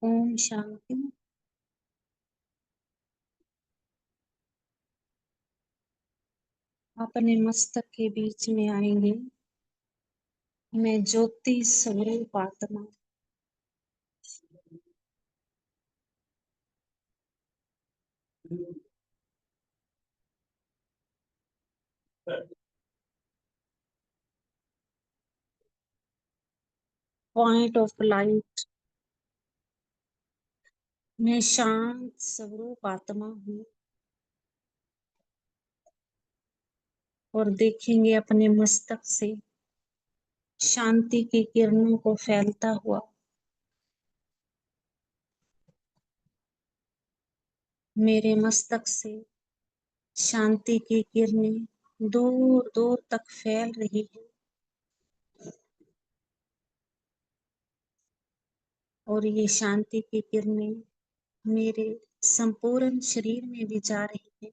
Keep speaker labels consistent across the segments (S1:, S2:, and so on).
S1: ओम शांति। अपने मस्तक के बीच में आएंगे। मैं ज्योति स्वरूप आत्मा, पॉइंट ऑफ लाइट। मैं शांत स्वरूप आत्मा हूँ और देखेंगे अपने मस्तक से शांति की किरणों को फैलता हुआ। मेरे मस्तक से शांति की किरणें दूर दूर तक फैल रही है और ये शांति की किरणें मेरे संपूर्ण शरीर में भी जा रही है।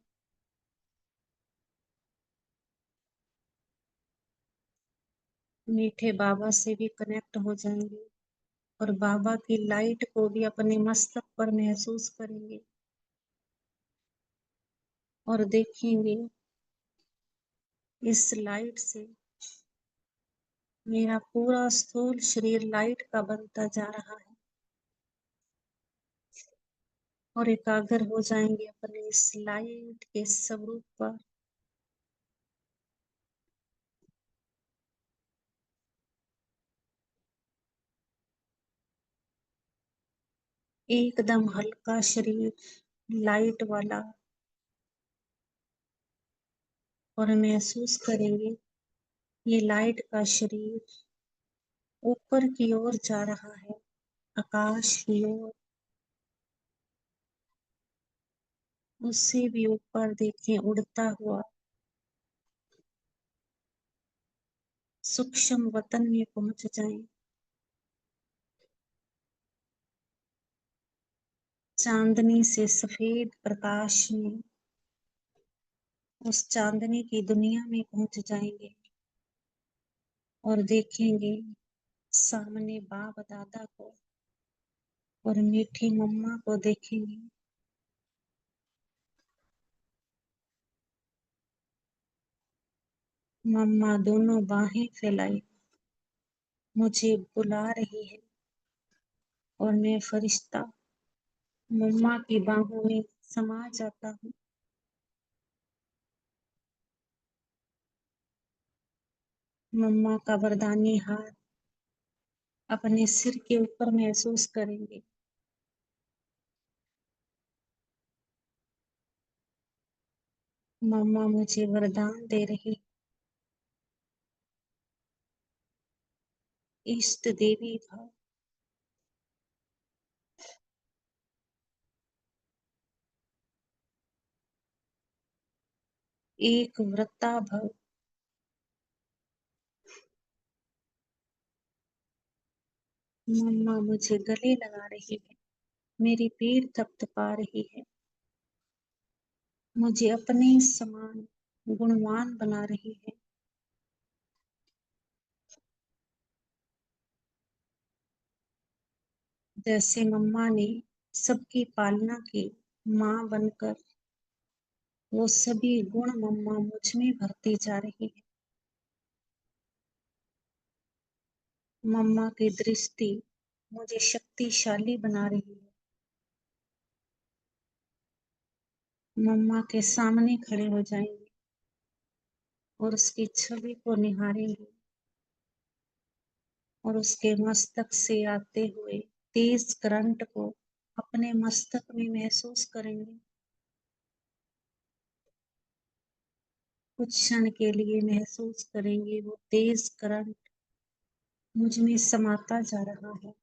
S1: मीठे बाबा से भी कनेक्ट हो जाएंगे और बाबा की लाइट को भी अपने मस्तक पर महसूस करेंगे और देखेंगे इस लाइट से मेरा पूरा स्थूल शरीर लाइट का बनता जा रहा है और एकाग्र हो जाएंगे अपने इस लाइट के स्वरूप पर। एकदम हल्का शरीर लाइट वाला और महसूस करेंगे ये लाइट का शरीर ऊपर की ओर जा रहा है, आकाश की ओर। उससे भी ऊपर देखें उड़ता हुआ सूक्ष्म वतन में पहुंच जाएं। चांदनी से सफेद प्रकाश में उस चांदनी की दुनिया में पहुंच जाएंगे और देखेंगे सामने बाप दादा को और मीठी मम्मा को देखेंगे। मम्मा दोनों बाहें फैलाई मुझे बुला रही है और मैं फरिश्ता मम्मा की बाहों में समा जाता हूँ। मम्मा का वरदानी हाथ अपने सिर के ऊपर महसूस करेंगे। मम्मा मुझे वरदान दे रही, इष्ट देवी भाव, एक व्रता भव। मम्मा मुझे गले लगा रही है, मेरी पीठ थपथपा रही है, मुझे अपने समान गुणवान बना रही है। जैसे मम्मा ने सबकी पालना की माँ बनकर वो सभी गुण मम्मा मुझ में भरती जा रही है। मम्मा की दृष्टि मुझे शक्तिशाली बना रही है। मम्मा के सामने खड़े हो जाएंगे और उसकी छवि को निहारेंगे और उसके मस्तक से आते हुए तेज करंट को अपने मस्तक में महसूस करेंगे। कुछ क्षण के लिए महसूस करेंगे वो तेज करंट मुझ में समाता जा रहा है।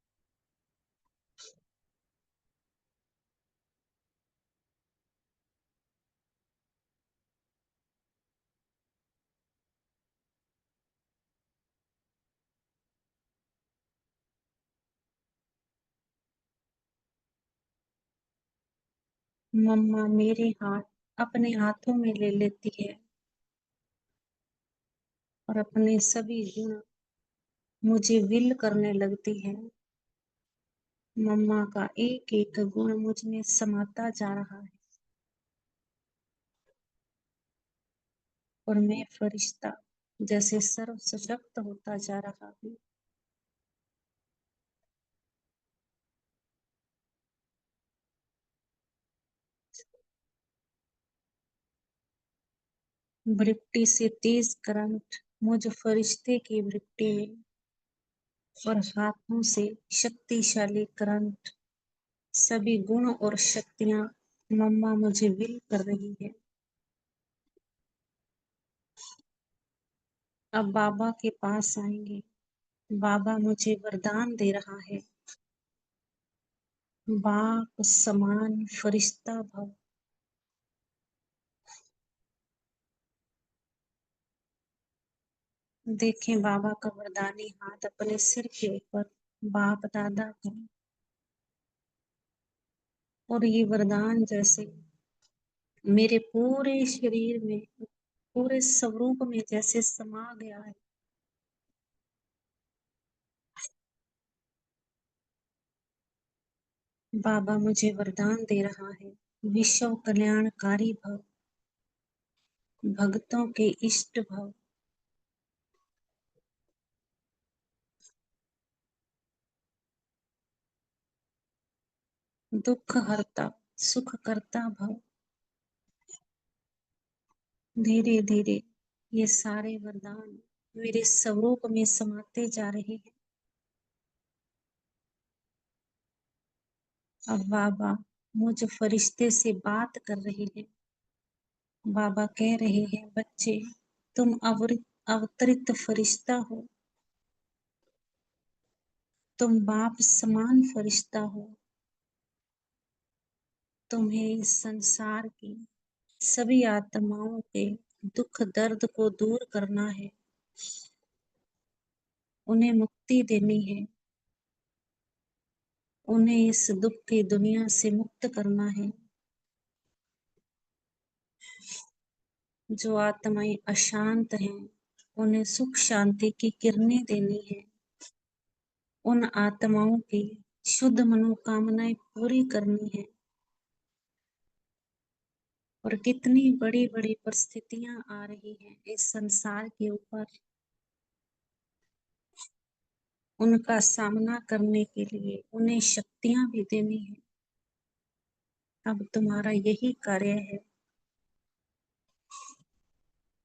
S1: मम्मा मेरे हाथ अपने हाथों में ले लेती है और अपने सभी गुण मुझे विल करने लगती है। मम्मा का एक एक गुण मुझ में समाता जा रहा है और मैं फरिश्ता जैसे सर्व सशक्त होता जा रहा हूँ। वृत्ति से तेज करंट मुझ फरिश्ते की वृत्ति में और हाथों से शक्तिशाली करंट सभी गुण और शक्तियां मम्मा मुझे विल कर रही है। अब बाबा के पास आएंगे। बाबा मुझे वरदान दे रहा है, बाप समान फरिश्ता भव। देखें बाबा का वरदानी हाथ अपने सिर के ऊपर, बाप दादा का, और ये वरदान जैसे मेरे पूरे शरीर में, पूरे स्वरूप में जैसे समा गया है। बाबा मुझे वरदान दे रहा है, विश्व कल्याणकारी भव, भक्तों के इष्ट भव। दुख हरता सुख करता भव। धीरे धीरे ये सारे वरदान मेरे स्वरूप में समाते जा रहे हैं। अब बाबा मुझ फरिश्ते से बात कर रहे हैं। बाबा कह रहे हैं, बच्चे तुम अवतरित फरिश्ता हो, तुम बाप समान फरिश्ता हो। तुम्हें इस संसार की सभी आत्माओं के दुख दर्द को दूर करना है, उन्हें मुक्ति देनी है, उन्हें इस दुख की दुनिया से मुक्त करना है। जो आत्माएं अशांत हैं, उन्हें सुख शांति की किरणें देनी है। उन आत्माओं की शुद्ध मनोकामनाएं पूरी करनी है। और कितनी बड़ी बड़ी परिस्थितियां आ रही हैं इस संसार के ऊपर, उनका सामना करने के लिए उन्हें शक्तियां भी देनी है। अब तुम्हारा यही कार्य है।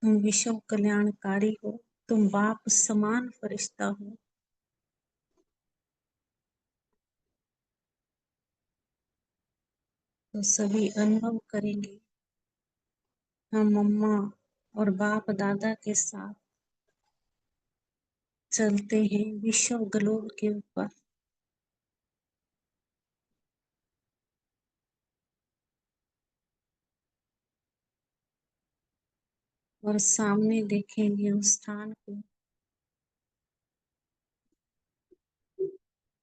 S1: तुम विश्व कल्याणकारी हो, तुम बाप समान फरिश्ता हो। तो सभी अनुभव करेंगे, हम मम्मा और बाप दादा के साथ चलते हैं विश्व ग्लोब के ऊपर। और सामने देखेंगे उस स्थान को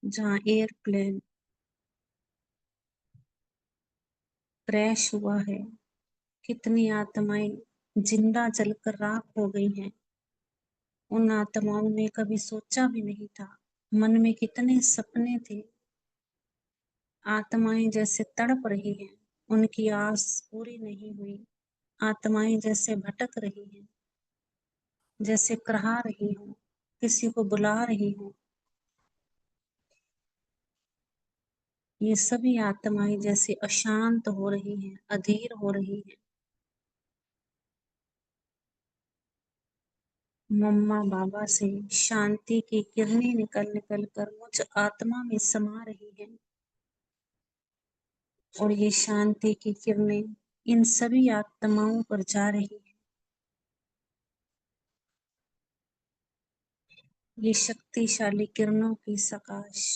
S1: जहाँ एयरप्लेन क्रैश हुआ है। कितनी आत्माएं जिंदा जलकर राख हो गई हैं। उन आत्माओं ने कभी सोचा भी नहीं था। मन में कितने सपने थे। आत्माएं जैसे तड़प रही हैं, उनकी आस पूरी नहीं हुई। आत्माएं जैसे भटक रही हैं, जैसे करहा रही हूँ, किसी को बुला रही हूँ। ये सभी आत्माएं जैसे अशांत हो रही हैं, अधीर हो रही हैं। मम्मा बाबा से शांति की किरणें निकल निकल कर मुझ आत्मा में समा रही हैं। और ये शांति की किरणें इन सभी आत्माओं पर जा रही है। ये शक्तिशाली किरणों की सकाश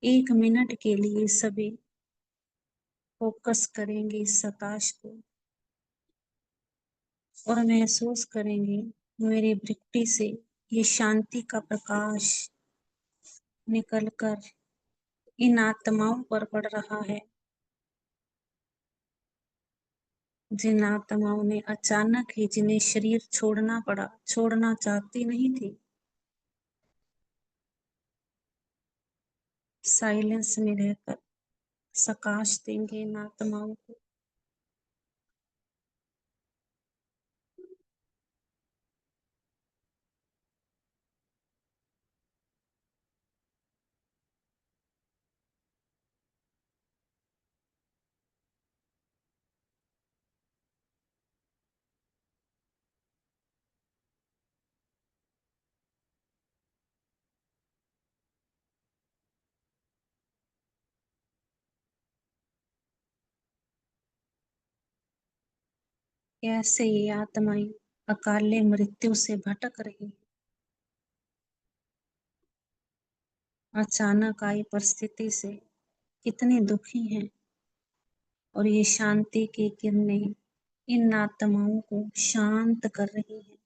S1: 1 मिनट के लिए सभी फोकस करेंगे इस सकाश को और महसूस करेंगे मेरी दृष्टि से ये शांति का प्रकाश निकलकर इन आत्माओं पर पड़ रहा है, जिन आत्माओं ने अचानक ही जिन्हें शरीर छोड़ना पड़ा, छोड़ना चाहती नहीं थी। साइलेंस में रहकर प्रकाश देंगे इन आत्माओं को। कैसे ये आत्माएं अकाले मृत्यु से भटक रही हैं। अचानक आई परिस्थिति से कितनी दुखी हैं, और ये शांति की किरणें इन आत्माओं को शांत कर रही है।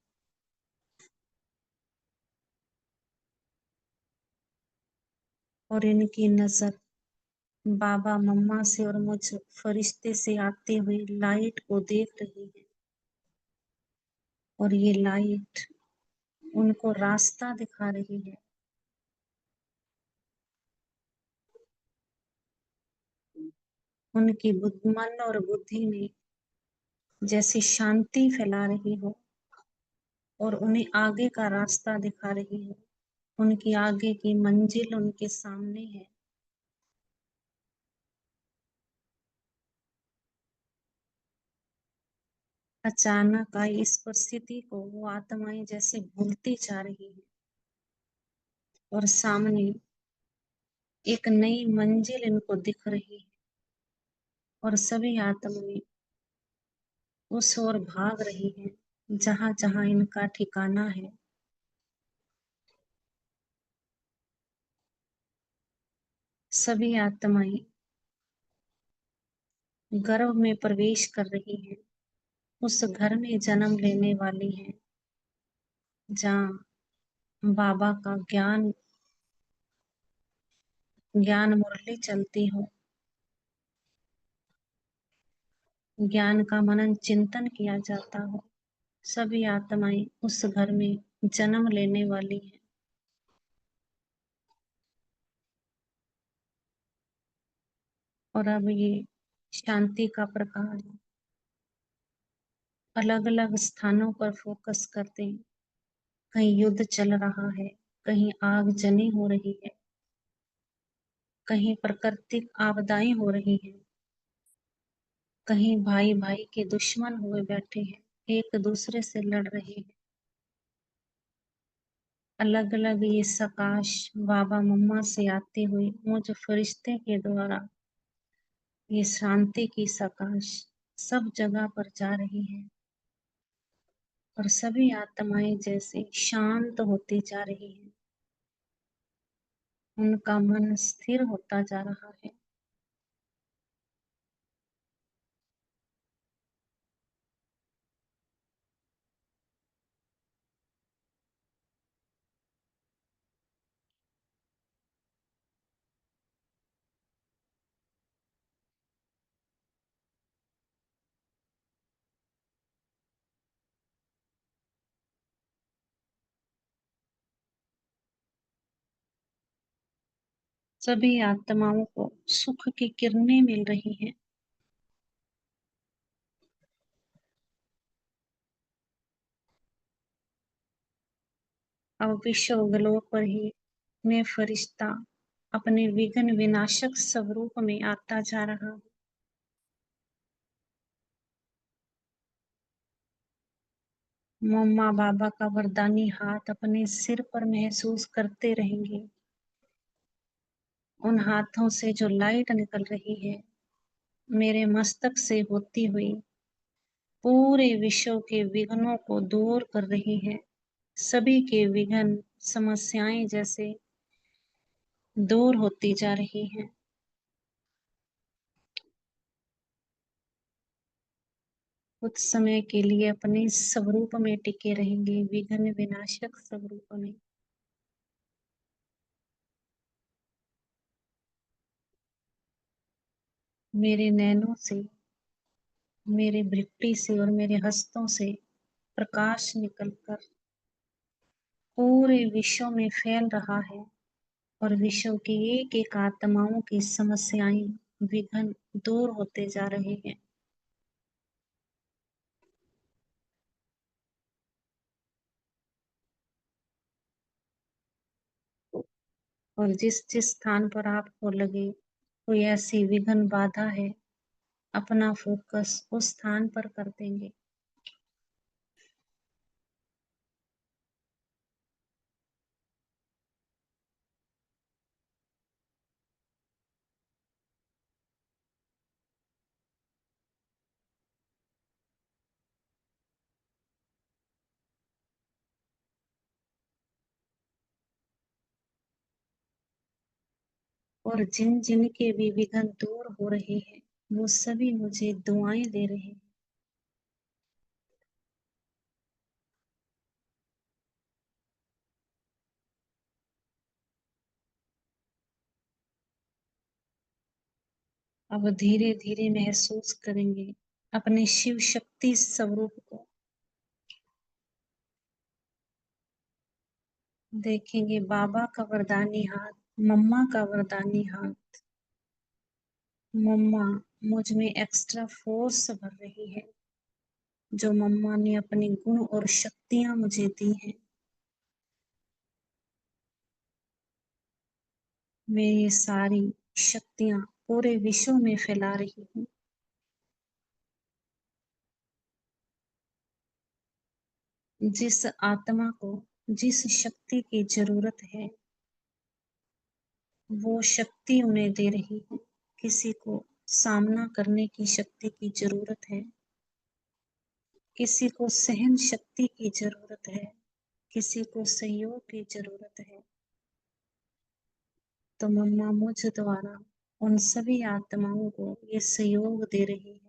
S1: और इनकी नजर बाबा मम्मा से और मुझ फरिश्ते से आते हुए लाइट को देख रही है, और ये लाइट उनको रास्ता दिखा रही है। उनकी मन और बुद्धि में जैसी शांति फैला रही हो, और उन्हें आगे का रास्ता दिखा रही है। उनकी आगे की मंजिल उनके सामने है। अचानक आई इस परिस्थिति को वो आत्माएं जैसे भूलती जा रही है, और सामने एक नई मंजिल इनको दिख रही है, और सभी आत्माएं उस ओर भाग रही है जहां जहां इनका ठिकाना है। सभी आत्माएं गर्भ में प्रवेश कर रही है, उस घर में जन्म लेने वाली है जहाँ बाबा का ज्ञान मुरली चलती हो, ज्ञान का मनन चिंतन किया जाता हो। सभी आत्माएं उस घर में जन्म लेने वाली हैं। और अब ये शांति का प्रकाश अलग अलग स्थानों पर फोकस करते हैं। कहीं युद्ध चल रहा है, कहीं आगजनी हो रही है, कहीं प्राकृतिक आपदाएं हो रही हैं, कहीं भाई भाई के दुश्मन हुए बैठे हैं, एक दूसरे से लड़ रहे हैं। अलग अलग ये सकाश बाबा मम्मा से आते हुए मुझ फरिश्ते के द्वारा ये शांति की सकाश सब जगह पर जा रही है, और सभी आत्माएं जैसे शांत होती जा रही हैं। उनका मन स्थिर होता जा रहा है। सभी आत्माओं को सुख की किरणें मिल रही हैं। अब विश्व ग्लोब पर ही मैं फरिश्ता अपने विघ्न विनाशक स्वरूप में आता जा रहा हूँ। मम्मा बाबा का वरदानी हाथ अपने सिर पर महसूस करते रहेंगे। उन हाथों से जो लाइट निकल रही है मेरे मस्तक से होती हुई पूरे विश्व के विघ्नों को दूर कर रही है। सभी के विघ्न समस्याएं जैसे दूर होती जा रही हैं। कुछ समय के लिए अपने स्वरूप में टिके रहेंगे, विघ्न विनाशक स्वरूप में। मेरे नैनों से, मेरे भृकुटी से और मेरे हस्तों से प्रकाश निकलकर पूरे विश्व में फैल रहा है। और विश्व की एक एक आत्माओं की समस्याएं, विघ्न दूर होते जा रहे हैं। और जिस जिस स्थान पर आपको लगे कोई ऐसी विघ्न बाधा है, अपना फोकस उस स्थान पर कर देंगे। और जिन जिन के भी विघ्न दूर हो रहे हैं, वो सभी मुझे दुआएं दे रहे हैं। अब धीरे धीरे महसूस करेंगे अपने शिव शक्ति स्वरूप को। देखेंगे बाबा का वरदानी हाथ, मम्मा का वरदानी हाथ। मम्मा मुझ में एक्स्ट्रा फोर्स भर रही है, जो मम्मा ने अपने गुण और शक्तियां मुझे दी हैं। मैं ये सारी शक्तियां पूरे विश्व में फैला रही हूँ। जिस आत्मा को जिस शक्ति की जरूरत है, वो शक्ति उन्हें दे रही हूँ। किसी को सामना करने की शक्ति की जरूरत है, किसी को सहन शक्ति की जरूरत है, किसी को सहयोग की जरूरत है, तो मम्मा मुझ द्वारा उन सभी आत्माओं को ये सहयोग दे रही है।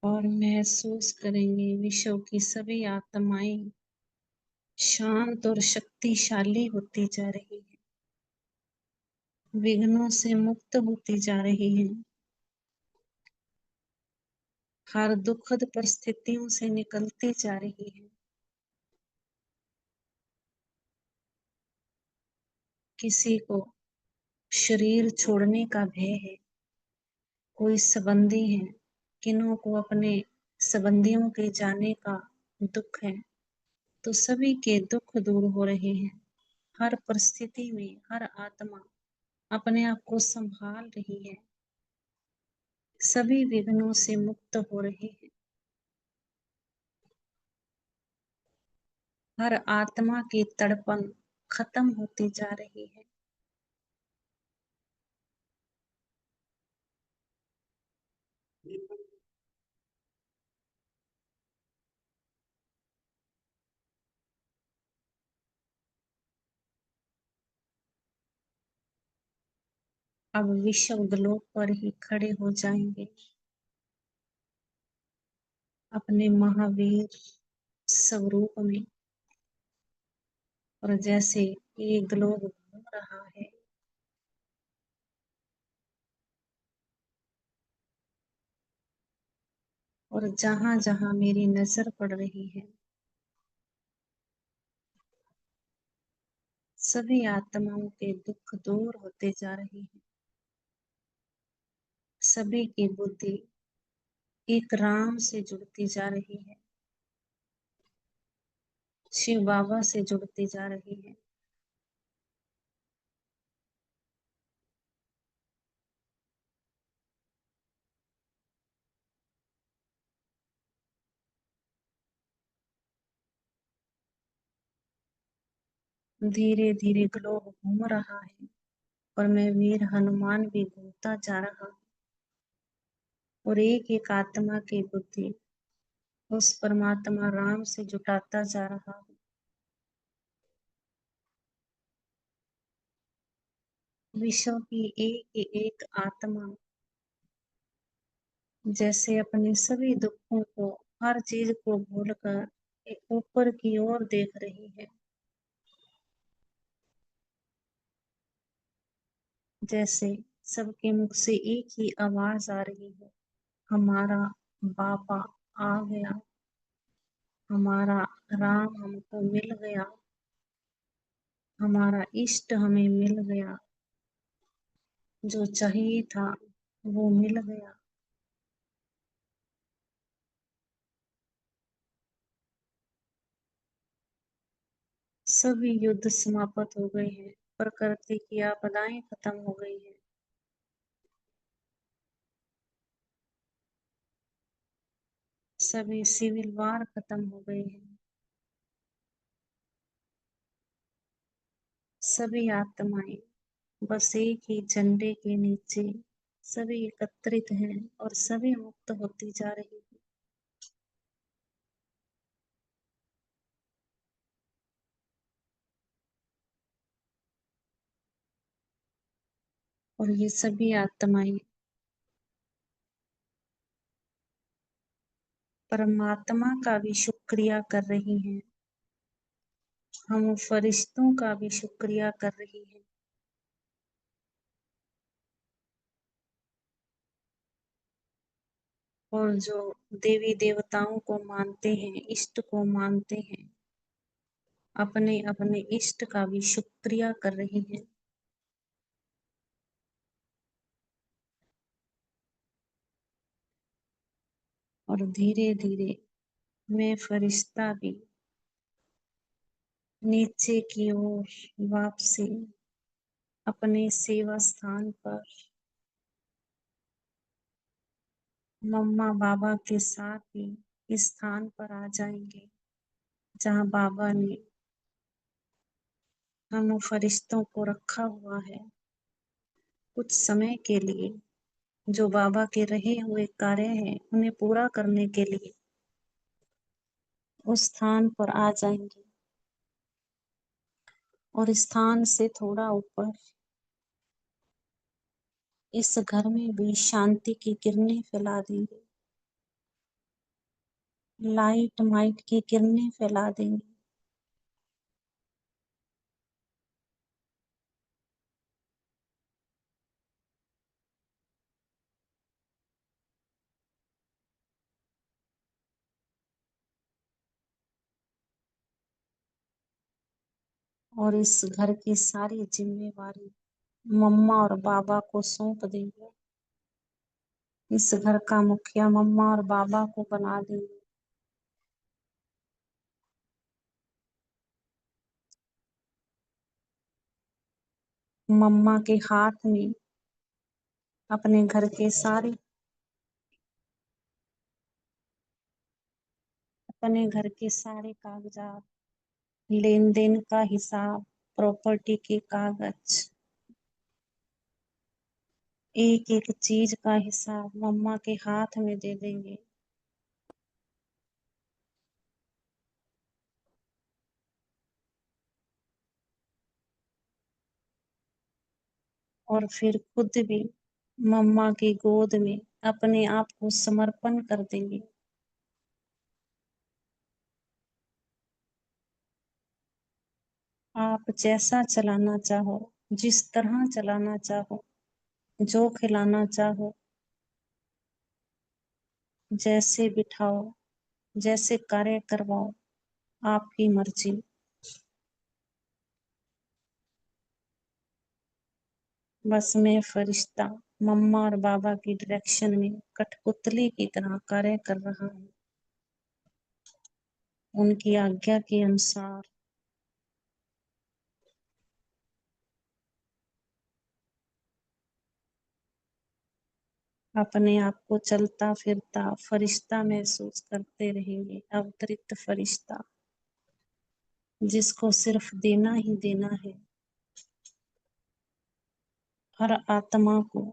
S1: और महसूस करेंगे विश्व की सभी आत्माएं शांत और शक्तिशाली होती जा रही है, विघ्नों से मुक्त होती जा रही है, हर दुखद परिस्थितियों से निकलती जा रही है। किसी को शरीर छोड़ने का भय है, कोई संबंधी है, किन्हों को अपने संबंधियों के जाने का दुख है, तो सभी के दुख दूर हो रहे हैं। हर परिस्थिति में हर आत्मा अपने आप को संभाल रही है, सभी विघ्नों से मुक्त हो रहे हैं। हर आत्मा की तड़पन खत्म होती जा रही है। अब विश्व ग्लोब पर ही खड़े हो जाएंगे, अपने महावीर स्वरूप में। और जैसे ये ग्लोब घूम रहा है, और जहां जहां मेरी नजर पड़ रही है, सभी आत्माओं के दुख दूर होते जा रहे हैं। सभी की बुद्धि एक राम से जुड़ती जा रही है, शिव बाबा से जुड़ती जा रही है। धीरे धीरे ग्लोब घूम रहा है, और मैं वीर हनुमान भी घूमता जा रहा हूँ, और एक एक आत्मा की बुद्धि उस परमात्मा राम से जुटाता जा रहा हूँ। विश्व की एक आत्मा जैसे अपने सभी दुखों को, हर चीज को भूलकर ऊपर की ओर देख रही है, जैसे सबके मुख से एक ही आवाज आ रही हो, हमारा बाबा आ गया, हमारा राम हमको मिल गया, हमारा इष्ट हमें मिल गया, जो चाहिए था वो मिल गया। सभी युद्ध समाप्त हो गए हैं, प्रकृति की आपदाएं खत्म हो गई हैं। सभी सिविल वार खत्म हो गए हैं। सभी आत्माएं बस एक ही झंडे के नीचे सभी एकत्रित हैं और सभी मुक्त होती जा रही है। और ये सभी आत्माएं परमात्मा का भी शुक्रिया कर रही हैं, हम फरिश्तों का भी शुक्रिया कर रही हैं। और जो देवी देवताओं को मानते हैं, इष्ट को मानते हैं, अपने अपने इष्ट का भी शुक्रिया कर रही हैं। और धीरे धीरे मैं फरिश्ता भी नीचे की ओर वापसी अपने सेवा स्थान पर मम्मा बाबा के साथ ही इस स्थान पर आ जाएंगे जहाँ बाबा ने हम फरिश्तों को रखा हुआ है कुछ समय के लिए। जो बाबा के रहे हुए कार्य हैं उन्हें पूरा करने के लिए उस स्थान पर आ जाएंगे। और इस स्थान से थोड़ा ऊपर इस घर में भी शांति की किरणें फैला देंगे, लाइट माइट की किरणें फैला देंगे। और इस घर की सारी जिम्मेवारी मम्मा और बाबा को सौंप देंगे। इस घर का मुखिया मम्मा और बाबा को बना देंगे। मम्मा के हाथ में अपने घर के सारे कागजात, लेन देन का हिसाब, प्रॉपर्टी के कागज, एक एक चीज का हिसाब मम्मा के हाथ में दे देंगे। और फिर खुद भी मम्मा की गोद में अपने आप को समर्पण कर देंगे। आप जैसा चलाना चाहो, जिस तरह चलाना चाहो, जो खिलाना चाहो, जैसे बिठाओ, जैसे कार्य करवाओ, आपकी मर्जी। बस मैं फरिश्ता मम्मा और बाबा की डायरेक्शन में कठपुतली की तरह कार्य कर रहा हूँ, उनकी आज्ञा के अनुसार। अपने आप को चलता फिरता फरिश्ता महसूस करते रहेंगे, अवतरित फरिश्ता जिसको सिर्फ देना ही देना है हर आत्मा को।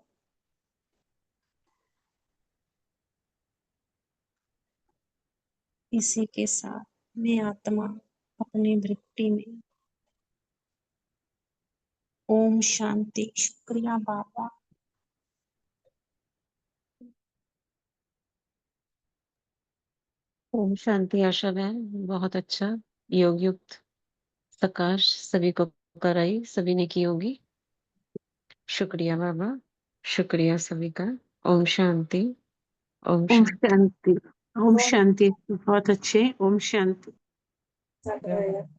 S1: इसी के साथ मैं आत्मा अपनी वृत्ति में ओम शांति। शुक्रिया बाबा।
S2: ओम शांति आशा बहन, बहुत अच्छा। योग युक्त प्रकाश सभी को कराई, सभी ने की होगी। शुक्रिया बाबा, शुक्रिया सभी का। ओम शांति, ओम
S1: ओम
S2: शांति।
S1: शांति। ओम शांति। बहुत अच्छे। ओम शांति।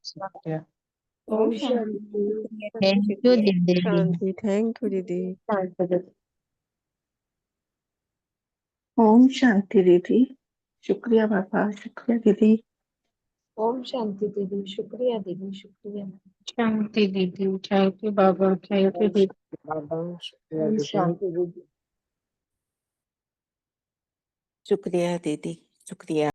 S2: शुक्रिया।
S3: ओम
S4: ओम
S3: शांति।
S4: शांति।
S3: थैंक यू दीदी।
S4: शांति। थैंक यू दीदी।
S3: ओम शांति दीदी। शुक्रिया बाबा, शुक्रिया दीदी।
S4: ओम शांति दीदी। शुक्रिया दीदी, शुक्रिया।
S1: शांति दीदी। Thank you Baba. Thank you दीदी।
S5: बाबा शुक्रिया
S4: ओम
S5: दीदी।
S4: शांति दीदी।
S3: शुक्रिया दीदी, शुक्रिया।